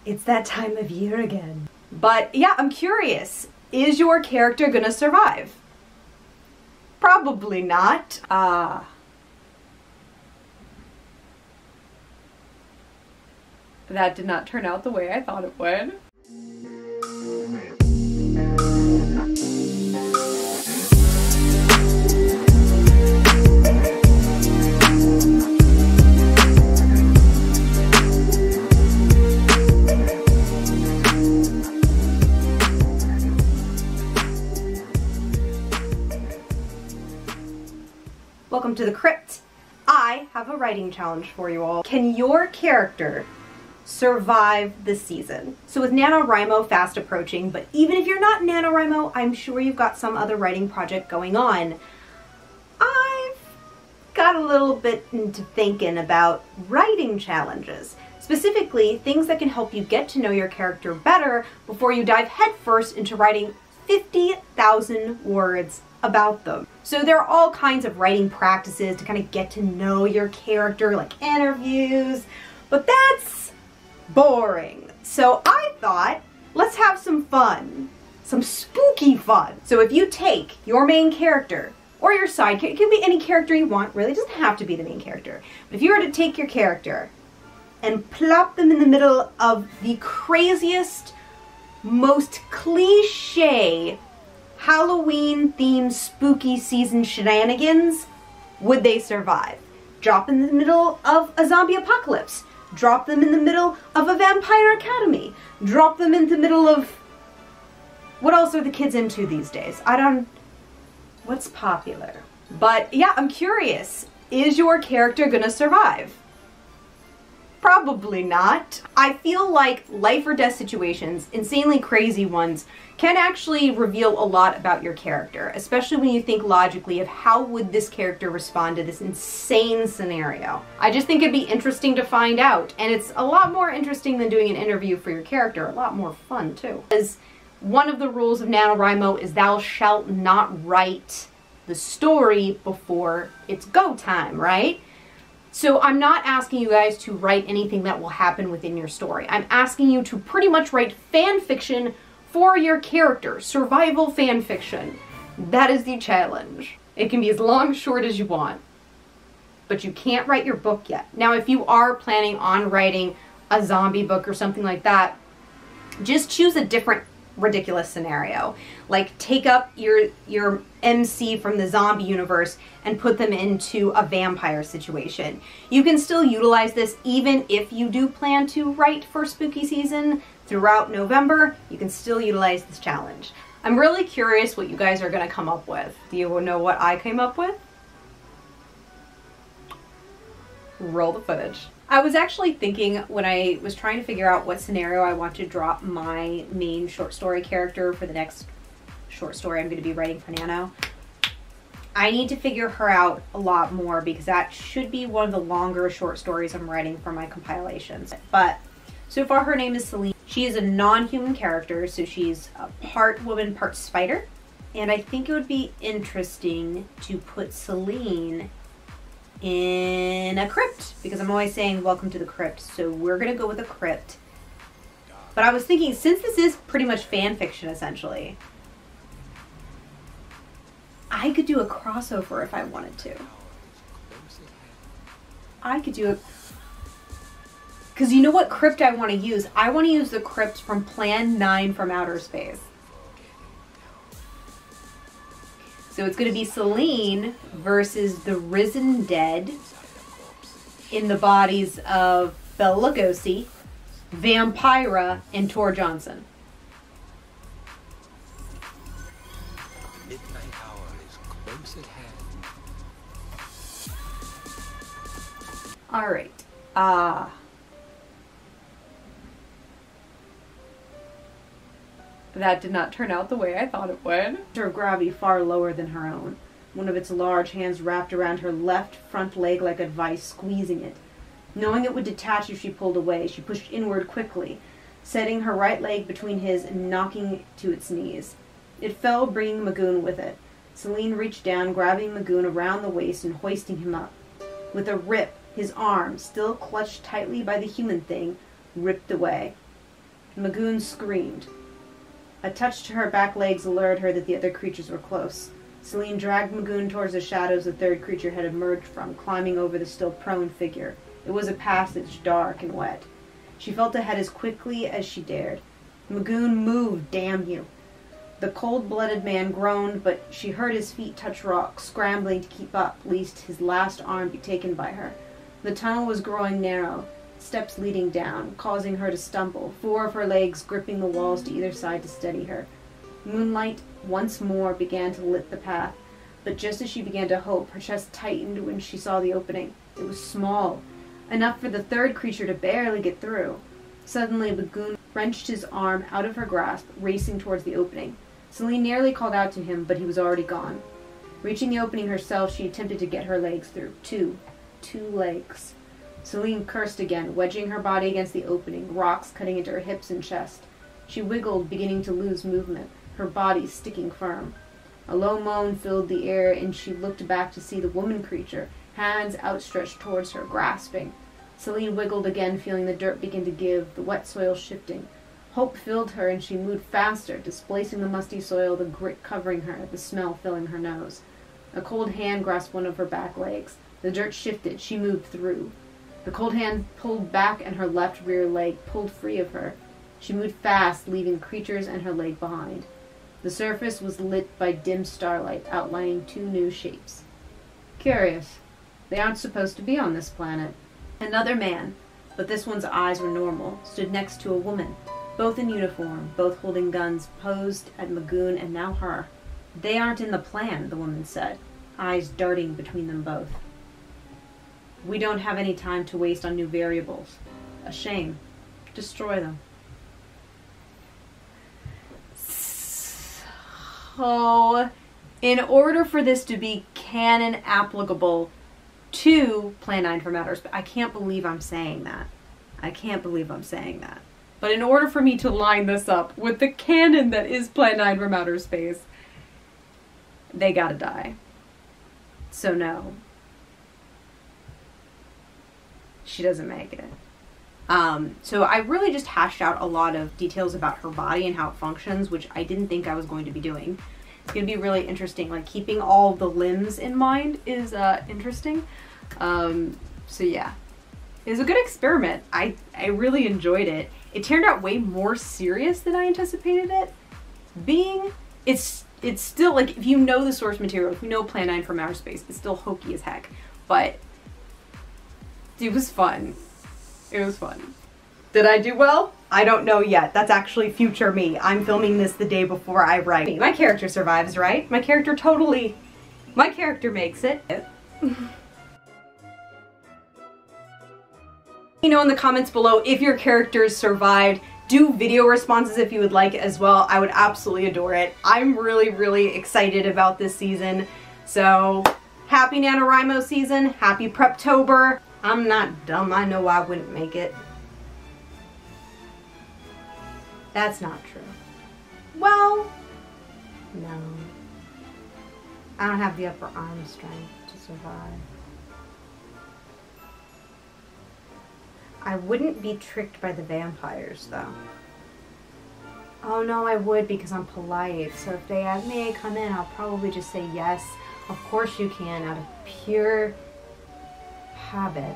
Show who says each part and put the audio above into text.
Speaker 1: It's that time of year again. But yeah, I'm curious. Is your character gonna survive? Probably not. That did not turn out the way I thought it would. Welcome to the crypt. I have a writing challenge for you all. Can your character survive the season? So with NaNoWriMo fast approaching, but even if you're not NaNoWriMo, I'm sure you've got some other writing project going on. I've got a little bit into thinking about writing challenges. Specifically, things that can help you get to know your character better before you dive headfirst into writing 50,000 words about them. So there are all kinds of writing practices to kind of get to know your character, like interviews, but that's boring. So I thought, let's have some fun, some spooky fun. So if you take your main character or your sidekick, it can be any character you want, really, it doesn't have to be the main character. But if you were to take your character and plop them in the middle of the craziest, most cliche Halloween-themed spooky season shenanigans, would they survive? Drop in the middle of a zombie apocalypse. Drop them in the middle of a vampire academy. Drop them in the middle of... What else are the kids into these days? What's popular? But yeah, I'm curious. Is your character gonna survive? Probably not. I feel like life or death situations, insanely crazy ones, can actually reveal a lot about your character, especially when you think logically of how would this character respond to this insane scenario. I just think it'd be interesting to find out, and it's a lot more interesting than doing an interview for your character, a lot more fun too. Because one of the rules of NaNoWriMo is thou shalt not write the story before it's go time, right? So I'm not asking you guys to write anything that will happen within your story. I'm asking you to pretty much write fan fiction for your character, survival fan fiction. That is the challenge. It can be as long, short as you want, but you can't write your book yet. Now, if you are planning on writing a zombie book or something like that, just choose a different ridiculous scenario. Like take up your MC from the zombie universe and put them into a vampire situation. You can still utilize this even if you do plan to write for spooky season throughout November. You can still utilize this challenge. I'm really curious what you guys are going to come up with. Do you know what I came up with? Roll the footage. I was actually thinking when I was trying to figure out what scenario I want to drop my main short story character for the next short story I'm going to be writing for Nano. I need to figure her out a lot more because that should be one of the longer short stories I'm writing for my compilations. But so far her name is Celine. She is a non-human character, so she's a part woman, part spider. And I think it would be interesting to put Celine in a crypt, because I'm always saying welcome to the crypt, so we're gonna go with a crypt. But I was thinking, since this is pretty much fan fiction essentially, I could do a crossover if I wanted to. I could do it because you know what crypt I want to use? I want to use the crypt from Plan 9 from Outer Space. So it's going to be Celine versus the risen dead in the bodies of Bela Lugosi, Vampira, and Tor Johnson.
Speaker 2: Midnight hour is close at hand.
Speaker 1: All right. That did not turn out the way I thought it would. Her gravity far lower than her own. One of its large hands wrapped around her left front leg like a vice, squeezing it. Knowing it would detach if she pulled away, she pushed inward quickly, setting her right leg between his and knocking to its knees. It fell, bringing Magoon with it. Celine reached down, grabbing Magoon around the waist and hoisting him up. With a rip, his arm, still clutched tightly by the human thing, ripped away. Magoon screamed. A touch to her back legs alerted her that the other creatures were close. Celine dragged Magoon towards the shadows the third creature had emerged from, climbing over the still prone figure. It was a passage, dark and wet. She felt ahead as quickly as she dared. Magoon moved, damn you. The cold-blooded man groaned, but she heard his feet touch rock, scrambling to keep up, lest his last arm be taken by her. The tunnel was growing narrow, steps leading down, causing her to stumble, 4 of her legs gripping the walls to either side to steady her. Moonlight once more began to lit the path, but just as she began to hope, her chest tightened when she saw the opening. It was small, enough for the third creature to barely get through. Suddenly, Magoon wrenched his arm out of her grasp, racing towards the opening. Celine nearly called out to him, but he was already gone. Reaching the opening herself, she attempted to get her legs through. Two legs. Celine cursed again, wedging her body against the opening, rocks cutting into her hips and chest. She wiggled, beginning to lose movement, her body sticking firm. A low moan filled the air, and she looked back to see the woman creature, hands outstretched towards her, grasping. Celine wiggled again, feeling the dirt begin to give, the wet soil shifting. Hope filled her, and she moved faster, displacing the musty soil, the grit covering her, the smell filling her nose. A cold hand grasped one of her back legs. The dirt shifted. She moved through. The cold hand pulled back, and her left rear leg pulled free of her. She moved fast, leaving creatures and her leg behind. The surface was lit by dim starlight, outlining 2 new shapes. Curious. They aren't supposed to be on this planet. Another man, but this one's eyes were normal, stood next to a woman, both in uniform, both holding guns, posed at Magoon and now her. They aren't in the plan, the woman said, eyes darting between them both. We don't have any time to waste on new variables. A shame. Destroy them. So, in order for this to be canon applicable to Plan 9 from Outer Space, I can't believe I'm saying that. But in order for me to line this up with the canon that is Plan 9 from Outer Space, they gotta die. So no. She doesn't make it. So I really just hashed out a lot of details about her body and how it functions, which I didn't think I was going to be doing. It's going to be really interesting. Like, keeping all the limbs in mind is interesting. So yeah. It was a good experiment. I really enjoyed it. It turned out way more serious than I anticipated it being. It's still, like, if you know the source material, if you know Plan 9 from Outer Space, it's still hokey as heck. But it was fun. It was fun. Did I do well? I don't know yet. That's actually future me. I'm filming this the day before I write. My character survives, right? My character makes it. You know in the comments below if your characters survived. Do video responses if you would like as well. I would absolutely adore it. I'm really, really excited about this season. So, happy NaNoWriMo season. Happy Preptober. I'm not dumb. I know I wouldn't make it. That's not true. Well, no. I don't have the upper arm strength to survive. I wouldn't be tricked by the vampires, though. Oh no, I would, because I'm polite. So if they ask me to come in, I'll probably just say yes. Of course you can, out of pure habit.